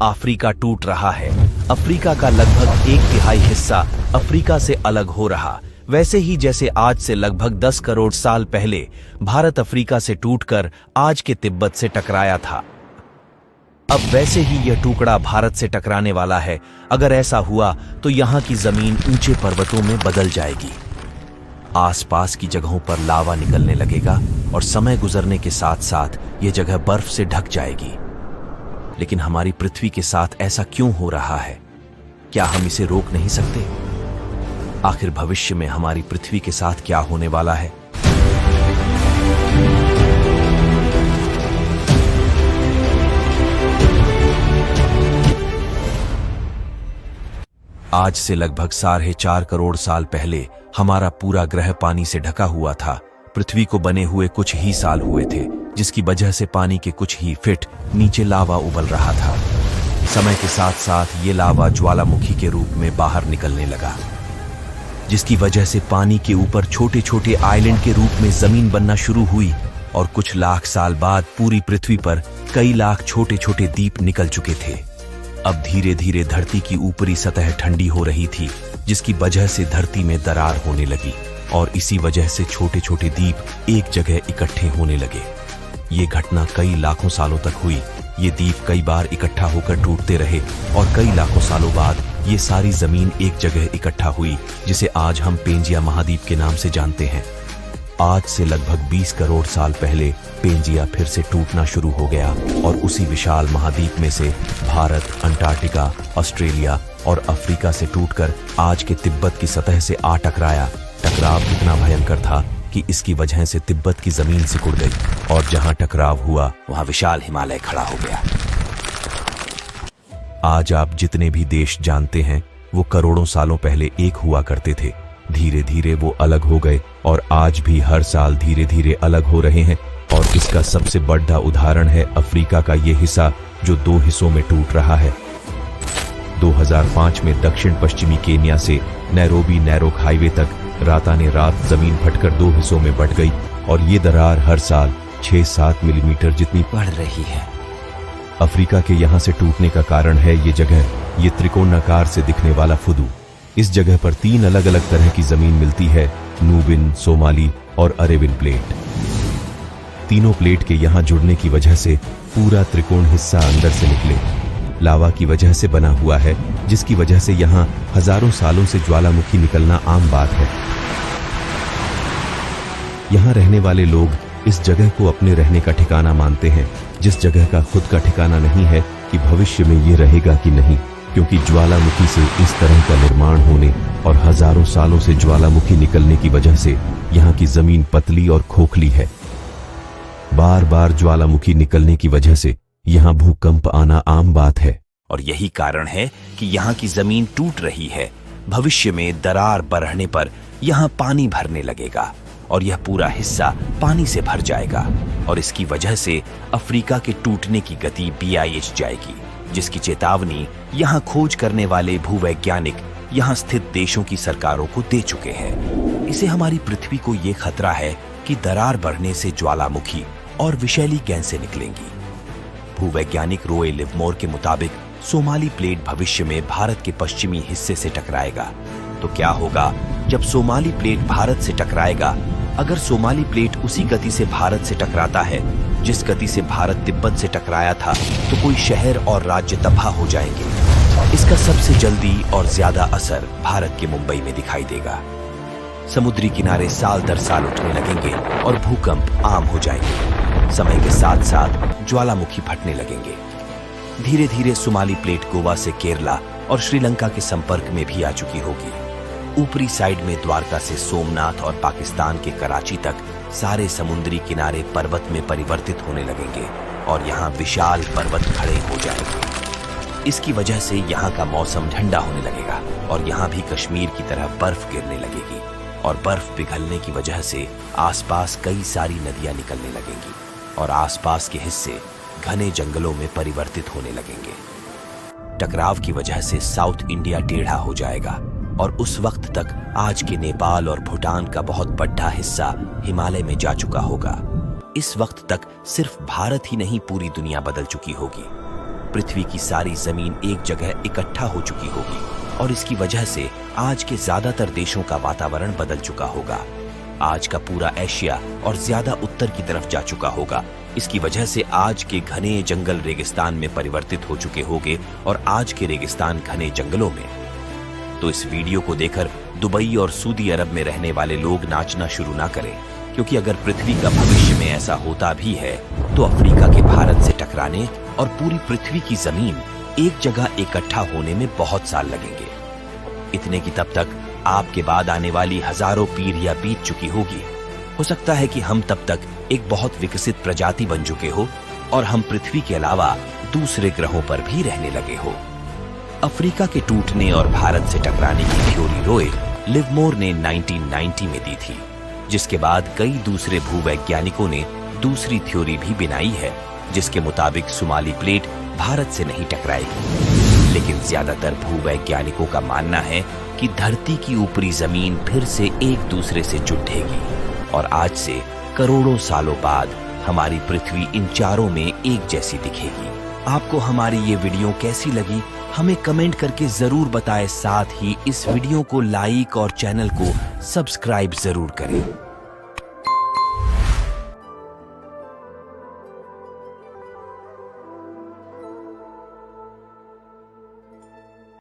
Africa टूट रहा है। अफ्रीका का लगभग 1/3 हिस्सा अफ्रीका से अलग हो रहा, वैसे ही जैसे आज से लगभग 10 करोड़ साल पहले भारत अफ्रीका से टूटकर आज के तिब्बत से टकराया था। अब वैसे ही यह टुकड़ा भारत से टकराने वाला है। अगर ऐसा हुआ तो यहाँ की जमीन ऊंचे पर्वतों में बदल जाएगी, आसपास की जगहों पर लावा निकलने लगेगा और समय गुजरने के साथ साथ यह जगह बर्फ से ढक जाएगी। लेकिन हमारी पृथ्वी के साथ ऐसा क्यों हो रहा है? क्या हम इसे रोक नहीं सकते? आखिर भविष्य में हमारी पृथ्वी के साथ क्या होने वाला है? आज से लगभग 4.5 करोड़ साल पहले हमारा पूरा ग्रह पानी से ढका हुआ था। पृथ्वी को बने हुए कुछ ही साल हुए थे, जिसकी वजह से पानी के कुछ ही फीट नीचे लावा उबल रहा था। समय के साथ साथ ये लावा ज्वालामुखी के रूप में बाहर निकलने लगा, जिसकी वजह से पानी के ऊपर छोटे छोटे आइलैंड के रूप में जमीन बनना शुरू हुई और कुछ लाख साल बाद पूरी पृथ्वी पर कई लाख छोटे छोटे द्वीप निकल चुके थे। अब धीरे धीरे धरती की ऊपरी सतह ठंडी हो रही थी, जिसकी वजह से धरती में दरार होने लगी और इसी वजह से छोटे छोटे द्वीप एक जगह इकट्ठे होने लगे। ये घटना कई लाखों सालों तक हुई। ये द्वीप कई बार इकट्ठा होकर टूटते रहे और कई लाखों सालों बाद ये सारी जमीन एक जगह इकट्ठा हुई, जिसे आज हम पेंजिया महाद्वीप के नाम से जानते हैं। आज से लगभग 20 करोड़ साल पहले पेंजिया फिर से टूटना शुरू हो गया और उसी विशाल महाद्वीप में से भारत, अंटार्कटिका, ऑस्ट्रेलिया और अफ्रीका से टूटकर आज के तिब्बत की सतह से आ टकराया। टकराव इतना भयंकर था कि इसकी वजह से तिब्बत की जमीन सिकुड़ गई और जहां टकराव हुआ वहां विशाल हिमालय खड़ा हो गया। आज आप जितने भी देश जानते हैं वो करोड़ों सालों पहले एक हुआ करते थे। धीरे धीरे वो अलग हो गए और आज भी हर साल धीरे धीरे अलग हो रहे हैं। और इसका सबसे बड़ा उदाहरण है अफ्रीका का ये हिस्सा जो 2 हिस्सों में टूट रहा है। 2005 में दक्षिण पश्चिमी केन्या से नैरोबी नैरोक हाईवे तक राताने रात जमीन फटकर 2 हिस्सों में बंट गई और ये दरार हर साल 6-7 मिलीमीटर जितनी बढ़ रही है। अफ्रीका के यहाँ से टूटने का कारण है ये जगह, ये त्रिकोणाकार से दिखने वाला फुदू। इस जगह पर 3 अलग अलग तरह की जमीन मिलती है, नूबिन, सोमाली और अरेबियन प्लेट। तीनों प्लेट के यहाँ जुड़ने की वजह से पूरा त्रिकोण हिस्सा अंदर से निकले लावा की वजह से बना हुआ है, जिसकी वजह से यहाँ हजारों सालों से ज्वालामुखी निकलना आम बात है। यहाँ रहने वाले लोग इस जगह को अपने रहने का ठिकाना मानते हैं, जिस जगह का खुद का ठिकाना नहीं है कि भविष्य में ये रहेगा कि नहीं, क्योंकि ज्वालामुखी से इस तरह का निर्माण होने और हजारों सालों से ज्वालामुखी निकलने की वजह से यहाँ की जमीन पतली और खोखली है। बार बार ज्वालामुखी निकलने की वजह से यहाँ भूकंप आना आम बात है और यही कारण है कि यहाँ की जमीन टूट रही है। भविष्य में दरार बढ़ने पर यहाँ पानी भरने लगेगा और यह पूरा हिस्सा पानी से भर जाएगा और इसकी वजह से अफ्रीका के टूटने की गति BIH जाएगी, जिसकी चेतावनी यहाँ खोज करने वाले भूवैज्ञानिक यहाँ स्थित देशों की सरकारों को दे चुके हैं। इसे हमारी पृथ्वी को ये खतरा है कि दरार बढ़ने से ज्वालामुखी और विषैली गैसें निकलेंगी। भूवैज्ञानिक रोए लिवमोर के मुताबिक सोमाली प्लेट भविष्य में भारत के पश्चिमी हिस्से से टकराएगा। तो क्या होगा जब सोमाली प्लेट भारत से टकराएगा? अगर सोमाली प्लेट उसी गति से भारत से टकराता है जिस गति से भारत तिब्बत से टकराया था, तो कोई शहर और राज्य तबाह हो जाएंगे। इसका सबसे जल्दी और ज्यादा असर भारत के मुंबई में दिखाई देगा। समुद्री किनारे साल दर साल उठने लगेंगे और भूकंप आम हो जाएंगे। समय के साथ साथ ज्वालामुखी फटने लगेंगे। धीरे धीरे सोमाली प्लेट गोवा से केरला और श्रीलंका के संपर्क में भी आ चुकी होगी। ऊपरी साइड में द्वारका से सोमनाथ और पाकिस्तान के कराची तक सारे समुद्री किनारे पर्वत में परिवर्तित होने लगेंगे और यहाँ विशाल पर्वत खड़े हो जाएंगे। इसकी वजह से यहाँ का मौसम ठंडा होने लगेगा और यहाँ भी कश्मीर की तरह बर्फ गिरने लगेगी और बर्फ पिघलने की वजह से आसपास कई सारी नदियां निकलने लगेंगी और आसपास के हिस्से घने जंगलों में परिवर्तित होने लगेंगे। टकराव की वजह से साउथ इंडिया टेढ़ा हो जाएगा और उस वक्त तक आज के नेपाल और भूटान का बहुत बड़ा हिस्सा हिमालय में जा चुका होगा। इस वक्त तक सिर्फ भारत ही नहीं पूरी दुनिया बदल चुकी होगी। पृथ्वी की सारी जमीन एक जगह इकट्ठा हो चुकी होगी और इसकी वजह से आज के ज्यादातर देशों का वातावरण बदल चुका होगा। आज का पूरा एशिया और ज्यादा उत्तर की तरफ जा चुका होगा। इसकी वजह से आज के घने जंगल रेगिस्तान में परिवर्तित हो चुके होंगे और आज के रेगिस्तान घने जंगलों में। तो इस वीडियो को देखकर दुबई और सऊदी अरब में रहने वाले लोग नाचना शुरू ना करें, क्योंकि अगर पृथ्वी का भविष्य में ऐसा होता भी है तो अफ्रीका के भारत से टकराने और पूरी पृथ्वी की जमीन एक जगह इकट्ठा होने में बहुत साल लगेंगे। इतने की तब तक आपके बाद आने वाली हजारों पीढ़ियां बीत चुकी होगी। हो सकता है कि हम तब तक एक बहुत विकसित प्रजाति बन चुके हो और हम पृथ्वी के अलावा दूसरे ग्रहों पर भी रहने लगे हो। अफ्रीका के टूटने और भारत से टकराने की थ्योरी रॉय लिवमोर ने 1990 में दी थी, जिसके बाद कई दूसरे भूवैज्ञानिकों ने दूसरी थ्योरी भी बनाई है, जिसके मुताबिक सुमाली प्लेट भारत से नहीं टकराएगी। लेकिन ज्यादातर भूवैज्ञानिकों का मानना है कि धरती की ऊपरी जमीन फिर से एक दूसरे से जुटेगी और आज से करोड़ों सालों बाद हमारी पृथ्वी इन चारों में एक जैसी दिखेगी। आपको हमारी ये वीडियो कैसी लगी हमें कमेंट करके जरूर बताएं। साथ ही इस वीडियो को लाइक और चैनल को सब्सक्राइब जरूर करें।